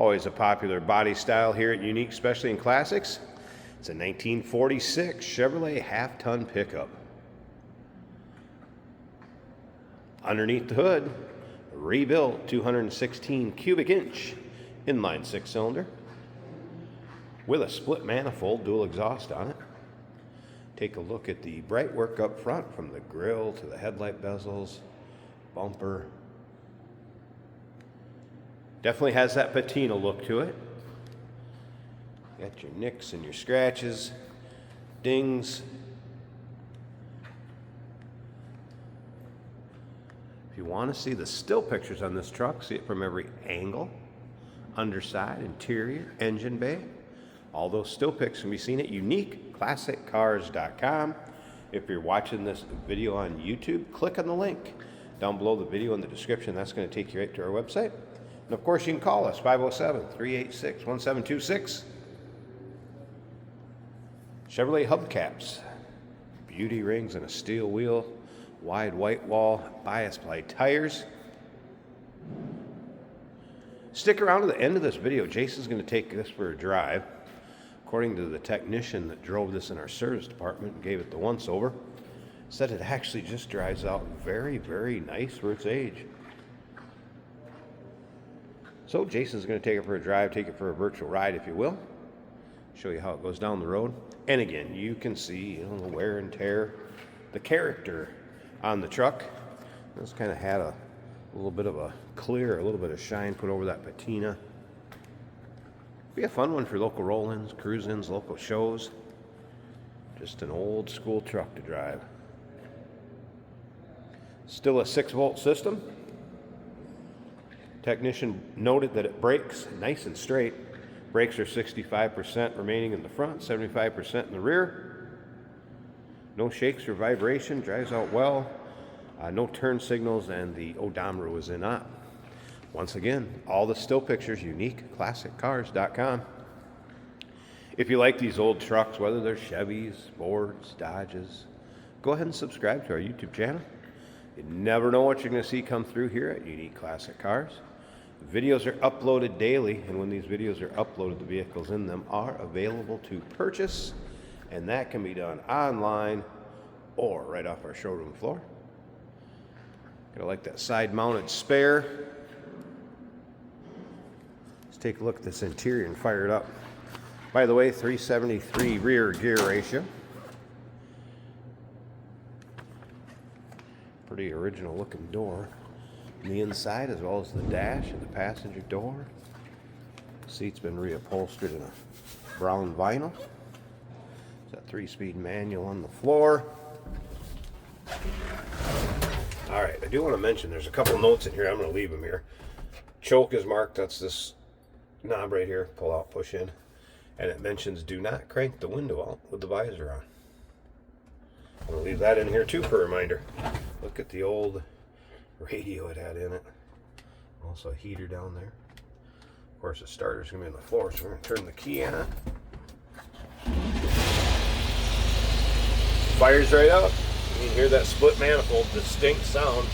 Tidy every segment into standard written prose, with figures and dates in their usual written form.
Always a popular body style here at Unique, especially in classics. It's a 1946 Chevrolet half-ton pickup. Underneath the hood, rebuilt 216 cubic inch inline six-cylinder with a split manifold dual exhaust on it. Take a look at the bright work up front, from the grille to the headlight bezels, bumper. Definitely has that patina look to it. Got your nicks and your scratches, dings. If you want to see the still pictures on this truck, see it from every angle, underside, interior, engine bay. All those still pics can be seen at uniqueclassiccars.com. If you're watching this video on YouTube, click on the link down below the video in the description. That's going to take you right to our website. And of course, you can call us, 507-386-1726. Chevrolet hubcaps, beauty rings and a steel wheel, wide white wall, bias ply tires. Stick around to the end of this video. Jason's going to take this for a drive. According to the technician that drove this in our service department and gave it the once-over, said it actually just drives out very, very nice for its age. So Jason's going to take it for a drive, take it for a virtual ride, if you will. Show you how it goes down the road. And again, you can see, the wear and tear, the character on the truck. This kind of had a little bit of a clear, a little bit of shine put over that patina. Be a fun one for local roll-ins, cruise-ins, local shows. Just an old school truck to drive. Still a 6-volt system. Technician noted that it brakes nice and straight. Brakes are 65% remaining in the front, 75% in the rear. No shakes or vibration, drives out well. No turn signals, and the odometer was in op. Once again, all the still pictures, uniqueclassiccars.com. If you like these old trucks, whether they're Chevys, Fords, Dodges, go ahead and subscribe to our YouTube channel. You never know what you're going to see come through here at Unique Classic Cars. Videos are uploaded daily, and when these videos are uploaded, the vehicles in them are available to purchase, and that can be done online or right off our showroom floor. Gonna like that side-mounted spare. Let's take a look at this interior and fire it up. By the way, 373 rear gear ratio. Pretty original looking door on the inside, as well as the dash and the passenger door. Seat's been reupholstered in a brown vinyl. It's a 3-speed manual on the floor. All right, I do want to mention there's a couple notes in here. I'm going to leave them here. Choke is marked. That's this knob right here. Pull out, push in. And it mentions do not crank the window out with the visor on. I'm going to leave that in here too for a reminder. Look at the old radio it had in it. Also a heater down there. Of course, the starter's going to be on the floor, so we're going to turn the key on. Fires right up. You can hear that split manifold, distinct sound.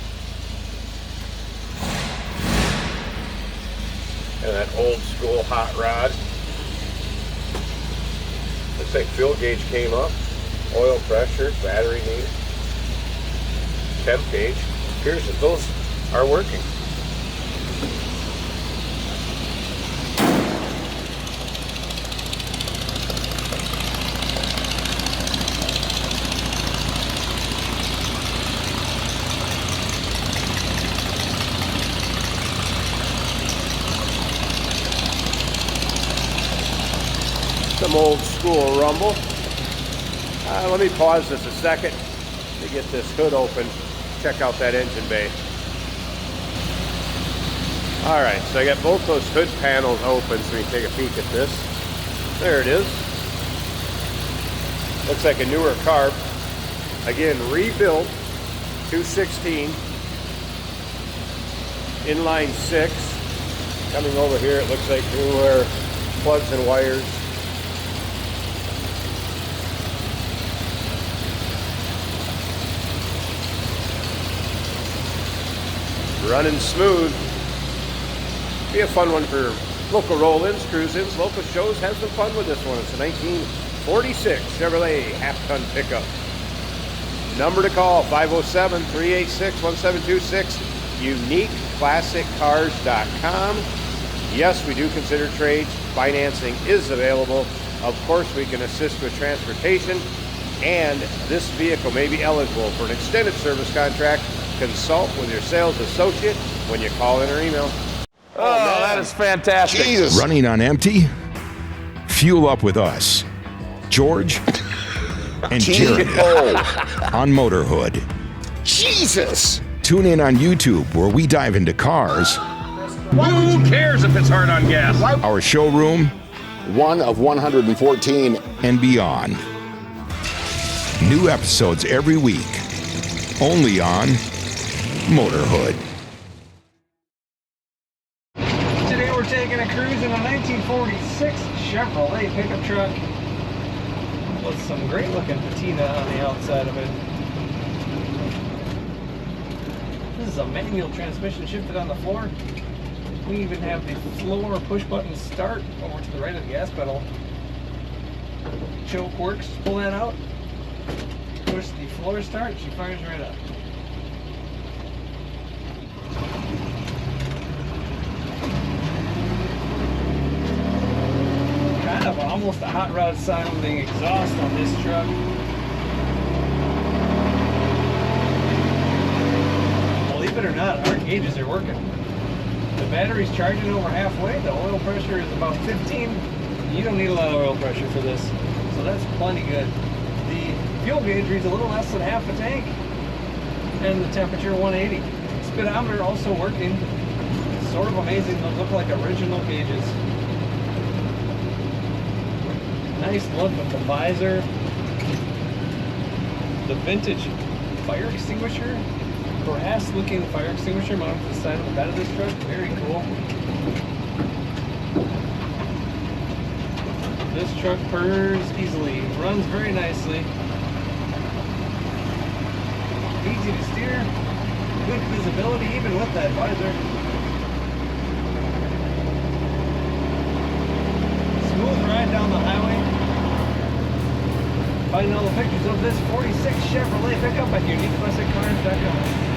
And that old school hot rod. Looks like fuel gauge came up. Oil pressure, battery meter, temp gauge. Appears that those are working. Some old school rumble. Let me pause this a second to get this hood open. Check out that engine bay. All right, so I got both those hood panels open, so we can take a peek at this. There it is. Looks like a newer car. Again, rebuilt, 216, inline 6. Coming over here, it looks like newer plugs and wires. Running smooth. Be a fun one for Local roll-ins, cruise-ins, local shows. Have some fun with this one. It's a 1946 Chevrolet half-ton pickup. Number to call, 507-386-1726, uniqueclassiccars.com. Yes, we do consider trades. Financing is available. Of course, we can assist with transportation, and this vehicle may be eligible for an extended service contract. Consult with your sales associate when you call in or email. Oh, that is fantastic. Jesus. Running on empty? Fuel up with us, George and Jeremy on Motorhood. Jesus. Tune in on YouTube where we dive into cars, Who cares if it's hard on gas? our showroom, One of 114. and beyond. New episodes every week, only on Motorhood. Today we're taking a cruise in a 1946 Chevrolet pickup truck with some great looking patina on the outside of it. This is a manual transmission shifted on the floor. We even have the floor push button start over to the right of the gas pedal. Choke works, pull that out, push the floor start, she fires right up. Kind of almost a hot rod sounding exhaust on this truck. Believe it or not, our gauges are working. The battery's charging over halfway, the oil pressure is about 15. You don't need a lot of oil pressure for this, so that's plenty good. The fuel gauge reads a little less than half a tank, and the temperature 180. Speedometer also working. It's sort of amazing, those look like original gauges. Nice look with the visor. The vintage fire extinguisher. Brass looking fire extinguisher mounted to the side of the bed of this truck. Very cool. This truck purrs easily. Runs very nicely. Easy to steer. Good visibility even with that visor. Smooth ride down the highway. Find all the pictures of this 46 Chevrolet pickup at uniqueclassiccars.com.